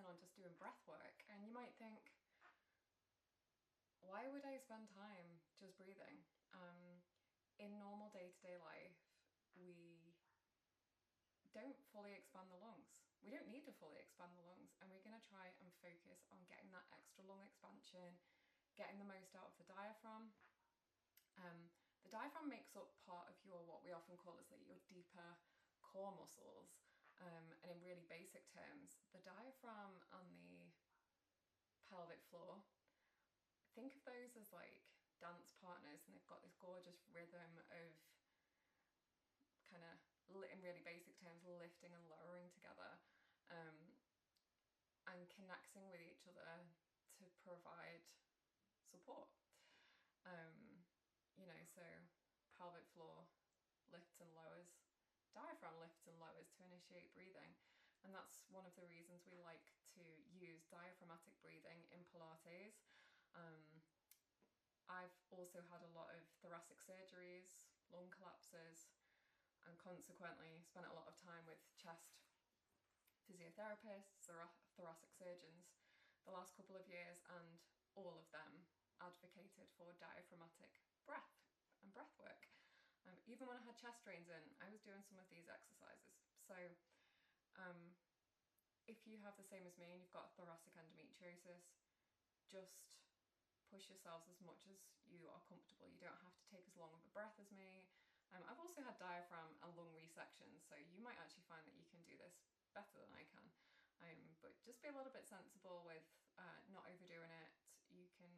on just doing breath work. And you might think, why would I spend time just breathing? In normal day-to-day life, we don't fully expand the lungs. We don't need to fully expand the lungs, and we're going to try and focus on getting that extra lung expansion, getting the most out of the diaphragm. The diaphragm makes up part of your, what we often call as like your deeper core muscles. And in really basic terms, the diaphragm and the pelvic floor, think of those as like dance partners, and they've got this gorgeous rhythm of kind of, in really basic terms, lifting and lowering together, and connecting with each other to provide support. You know, so pelvic floor lifts and lowers, diaphragm lifts and lowers to initiate breathing. And that's one of the reasons we like to use diaphragmatic breathing in Pilates. I've also had a lot of thoracic surgeries, lung collapses, and consequently spent a lot of time with chest physiotherapists, thoracic surgeons the last couple of years, and all of them advocated for diaphragmatic breath and breath work. Even when I had chest drains in, I was doing some of these exercises. So if you have the same as me and you've got thoracic endometriosis, just push yourselves as much as you are comfortable. You don't have to take as long of a breath as me. I've also had diaphragm and lung resections, so you might actually find that you can do this better than I can. But just be a little bit sensible with not overdoing it. You can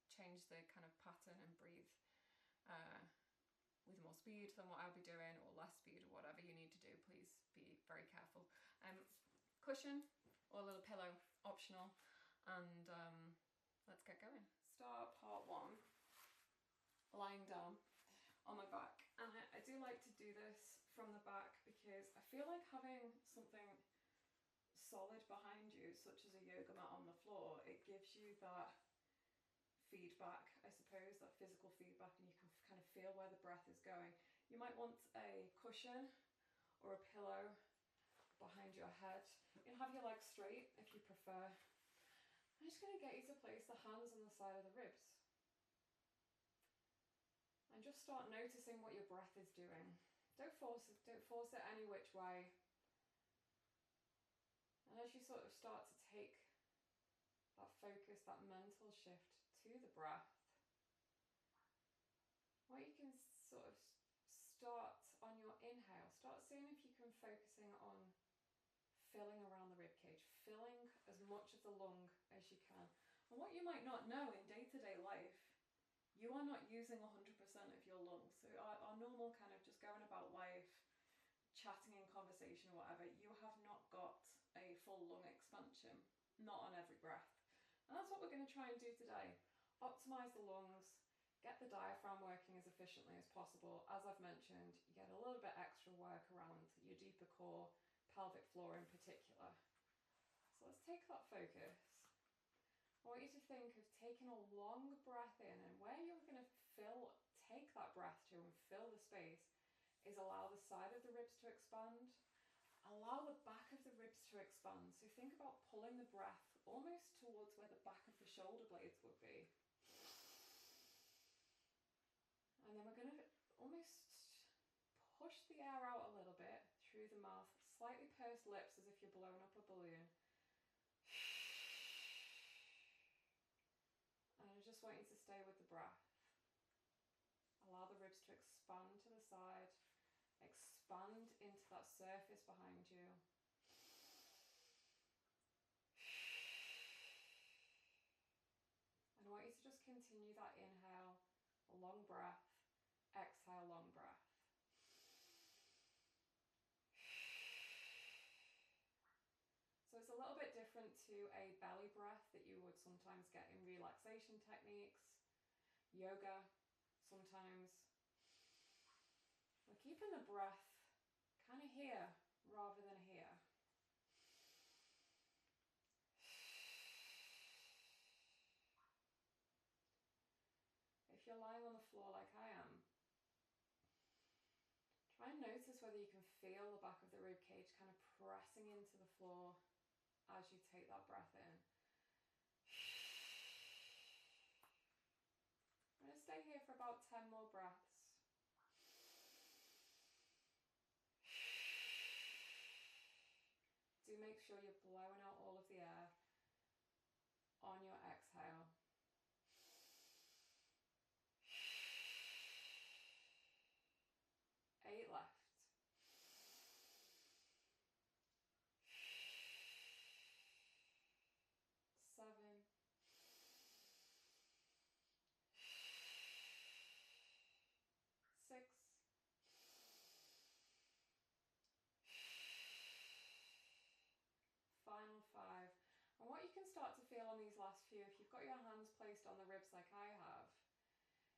change the kind of pattern and breathe with more speed than what I'll be doing, or less speed, or whatever you need to do. Please be very careful. Cushion or a little pillow, optional, and let's get going. Start part one, lying down on my back. And I do like to do this from the back because I feel like having something solid behind you, such as a yoga mat on the floor, it gives you that feedback, I suppose, that physical feedback, and you can kind of feel where the breath is going. You might want a cushion or a pillow behind your head. You can have your legs straight if you prefer. I'm just going to get you to place the hands on the side of the ribs. And just start noticing what your breath is doing. Don't force it any which way. And as you sort of start to take that focus, that mental shift to the breath, what you can sort of start on your inhale, start seeing if you can focusing on filling around the ribcage, filling as much of the lung as you can. And what you might not know in day-to-day life, you are not using 100% of your lungs. So our normal kind of just going about life, chatting in conversation or whatever, you have not got a full lung expansion, not on every breath. And that's what we're going to try and do today. Optimize the lungs, get the diaphragm working as efficiently as possible. As I've mentioned, you get a little bit extra work around your deeper core, pelvic floor in particular. So let's take that focus. I want you to think of taking a long breath in, and where you're going to take that breath to and fill the space is allow the side of the ribs to expand, allow the back of the ribs to expand. So think about pulling the breath almost towards where the back of the shoulder blades would be. And then we're going to almost push the air out a little bit through the mouth, slightly pursed lips as if you're blowing up a balloon. And I just want you to stay with the breath. Allow the ribs to expand to the side, expand into that surface behind you. And I want you to just continue that inhale, a long breath, exhale, long breath. So it's a little bit different to a belly breath that you would sometimes get in relaxation techniques, yoga sometimes. We're keeping the breath kind of here rather than here. If you're lying on the floor like I am, try and notice whether you can feel the back of the rib cage kind of pressing into the floor. as you take that breath in. I'm going to stay here for about 10 more breaths. Do make sure you're blowing out all of the air on your exhale. 8 left. 7. 6. 5. And what you can start to feel on these last few, if you've got your hands placed on the ribs like I have,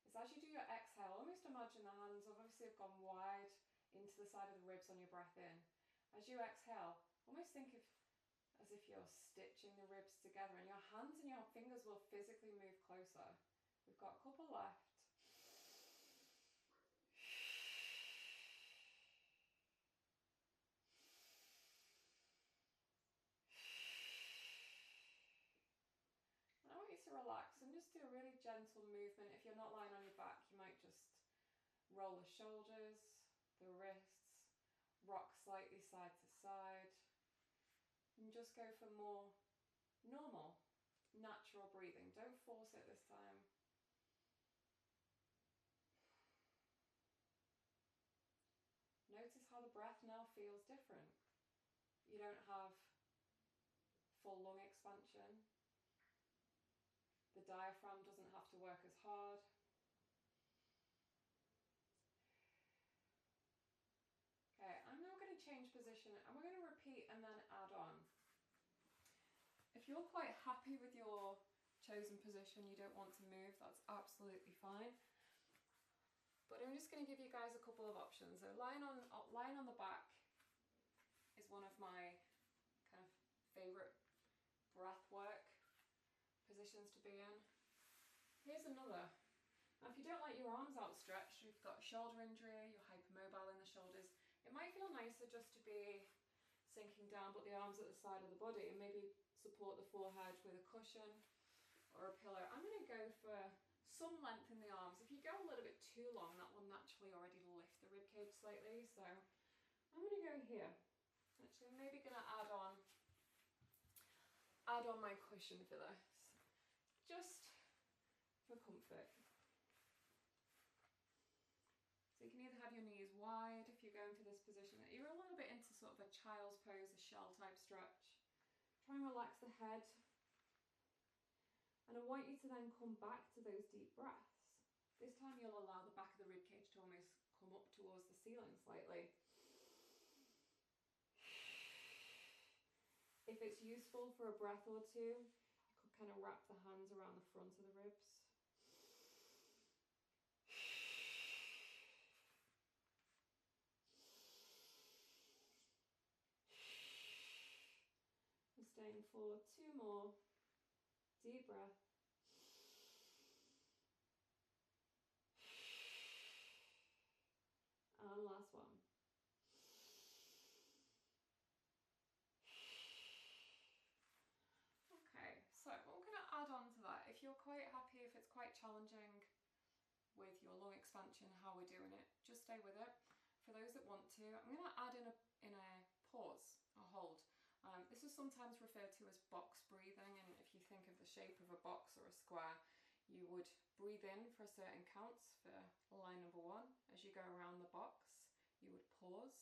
is as you do your exhale, almost imagine the hands obviously have gone wide into the side of the ribs on your breath in. As you exhale, almost think of as if you're stitching the ribs together, and your hands and your fingers will physically move closer. We've got a couple left. And I want you to relax and just do a really gentle movement. If you're not lying on your back, you might just roll the shoulders, the wrists, rock slightly side to side, and just go for more normal, natural breathing. Don't force it this time. Notice how the breath now feels different. You don't have full lung expansion. The diaphragm doesn't have to work as hard. Okay, I'm now going to change position and we're going to repeat and then add on. If you're quite happy with your chosen position, you don't want to move, that's absolutely fine. But I'm just going to give you guys a couple of options. So lying on the back is one of my kind of favourite breath work positions to be in. Here's another. Now if you don't like your arms outstretched, or you've got a shoulder injury, you're hypermobile in the shoulders, it might feel nicer just to be sinking down, but the arms at the side of the body, and maybe support the forehead with a cushion or a pillow. I'm going to go for some length in the arms. If you go a little bit too long, that will naturally already lift the ribcage slightly. So I'm going to go here. Actually, I'm maybe going to add on my cushion for this, just for comfort. So you can either have your knees wide if you're going for this position. You're a little bit into sort of a child's pose, a shell type stretch. Try and relax the head. And I want you to then come back to those deep breaths. This time you'll allow the back of the ribcage to almost come up towards the ceiling slightly. If it's useful for a breath or two, you could kind of wrap the hands around the front of the ribs. And staying for 2 more. Deep breath. And last one. Okay, so what we're going to add on to that, if you're quite happy, if it's quite challenging with your lung expansion, how we're doing it, just stay with it. For those that want to, I'm going to add in a pause, a hold. This is sometimes referred to as box breathing, and if you think of the shape of a box or a square, you would breathe in for a certain counts for line number 1. As you go around the box, you would pause.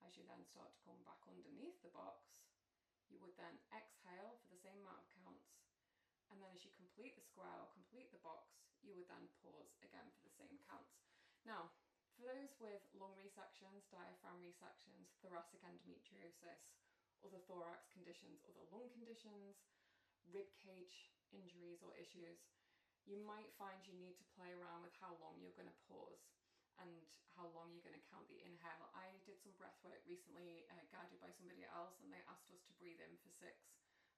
As you then start to come back underneath the box, you would then exhale for the same amount of counts, and then as you complete the square or complete the box, you would then pause again for the same counts. Now, for those with lung resections, diaphragm resections, thoracic endometriosis, other thorax conditions, other lung conditions, rib cage injuries or issues, you might find you need to play around with how long you're going to pause and how long you're going to count the inhale. I did some breath work recently guided by somebody else, and they asked us to breathe in for 6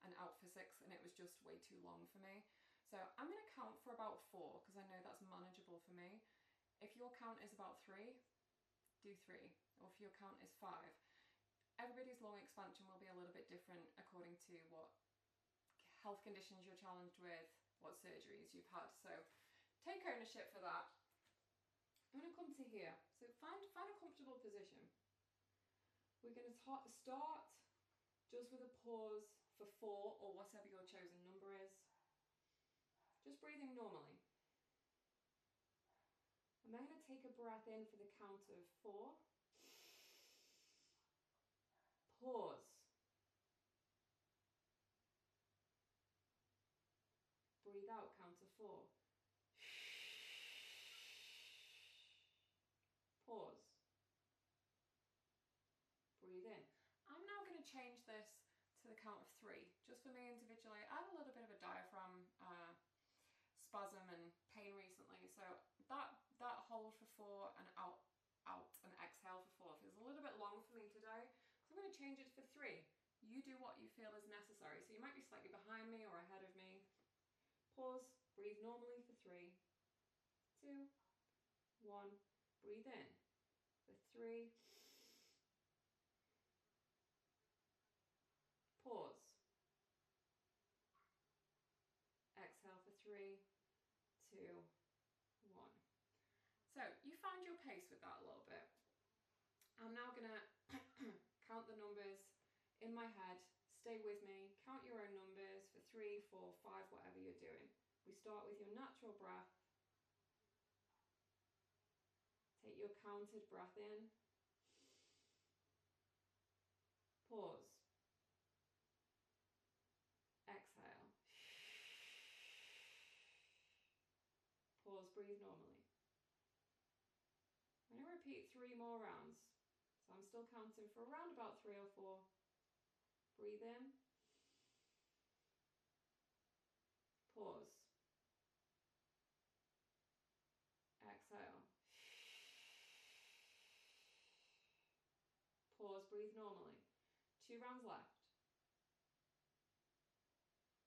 and out for 6, and it was just way too long for me. So I'm going to count for about 4 because I know that's manageable for me. If your count is about 3, do 3, or if your count is 5. Everybody's lung expansion will be a little bit different according to what health conditions you're challenged with, what surgeries you've had. So take ownership for that. I'm going to come to here. So find a comfortable position. We're going to start just with a pause for 4 or whatever your chosen number is. Just breathing normally. I'm then going to take a breath in for the count of 4. Pause. Breathe out, count of 4. Pause. Breathe in. I'm now going to change this to the count of 3. Just for me individually, I had a little bit of a diaphragm spasm and pain recently, so that hold for 4 and out and exhale for 4 feels a little bit long for me today. So I'm going to change it for 3. You do what you feel is necessary. So you might be slightly behind me or ahead of me. Pause, breathe normally for 3, 2, 1. Breathe in for 3. Pause. Exhale for 3, 2, 1. So you found your pace with that a little bit. I'm now going to count the numbers in my head. Stay with me. Count your own numbers for 3, 4, 5, whatever you're doing. We start with your natural breath. Take your counted breath in. Pause. Exhale. Pause, breathe normally. I'm going to repeat 3 more rounds. So I'm still counting for around about 3 or 4. Breathe in. Pause. Exhale. Pause, breathe normally. 2 rounds left.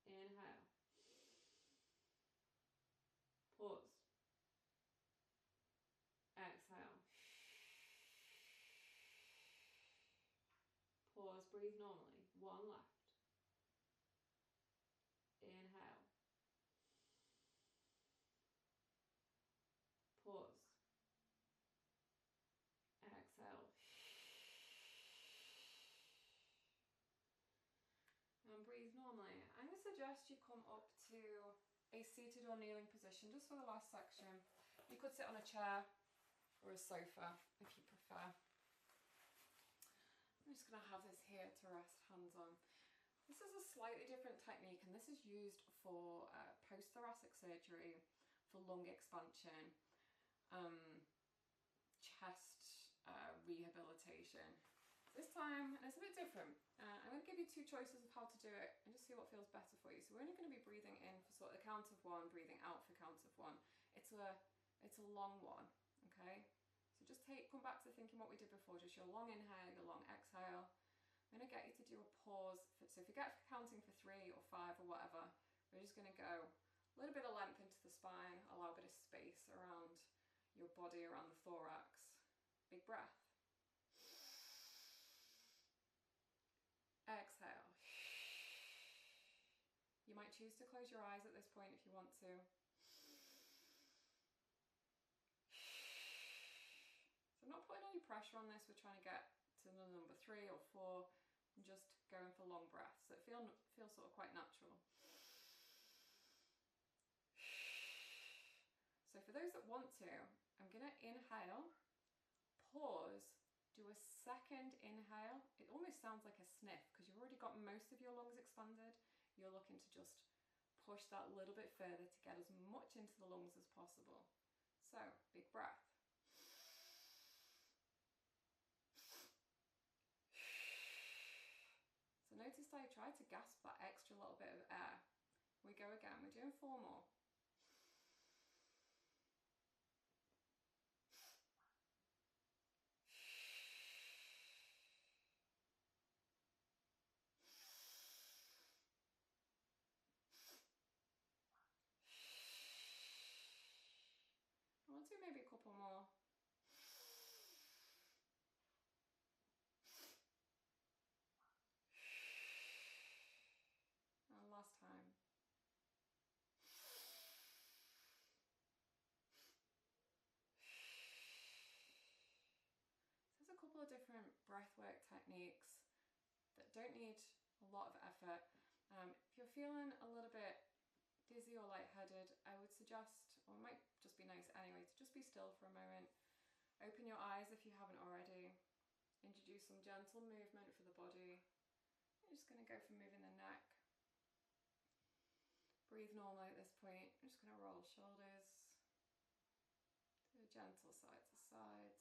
Inhale. Pause. Exhale. Pause, breathe normally. 1 left. Inhale. Pause. Exhale. And breathe normally. I'm going to suggest you come up to a seated or kneeling position just for the last section. You could sit on a chair or a sofa if you prefer. I'm just going to have this here to rest hands on. This is a slightly different technique, and this is used for post-thoracic surgery, for lung expansion, chest rehabilitation. This time, and it's a bit different, I'm going to give you 2 choices of how to do it and just see what feels better for you. So we're only going to be breathing in for sort of the count of 1, breathing out for count of 1. It's a long one, okay? So just come back to thinking what we did before, just your long inhale, your long exhale. I'm going to get you to do a pause. So if you get counting for 3 or 5 or whatever, we're just going to go a little bit of length into the spine, allow a bit of space around your body, around the thorax. Big breath. Exhale. You might choose to close your eyes at this point if you want to. So I'm not putting any pressure on this. We're trying to get to the number 3 or 4 and just going for long breaths. So it feels sort of quite natural. So for those that want to, I'm going to inhale, pause, do a second inhale. It almost sounds like a sniff because you've already got most of your lungs expanded. You're looking to just push that little bit further to get as much into the lungs as possible. So, big breath. So notice I try to gasp that extra little bit of air. We go again. We're doing 4 more. We'll do maybe a couple more. of different breathwork techniques that don't need a lot of effort. If you're feeling a little bit dizzy or lightheaded, I would suggest, or it might just be nice anyway, to just be still for a moment. Open your eyes if you haven't already. Introduce some gentle movement for the body. I'm just going to go for moving the neck. Breathe normally at this point. I'm just going to roll shoulders. Do a gentle side to side.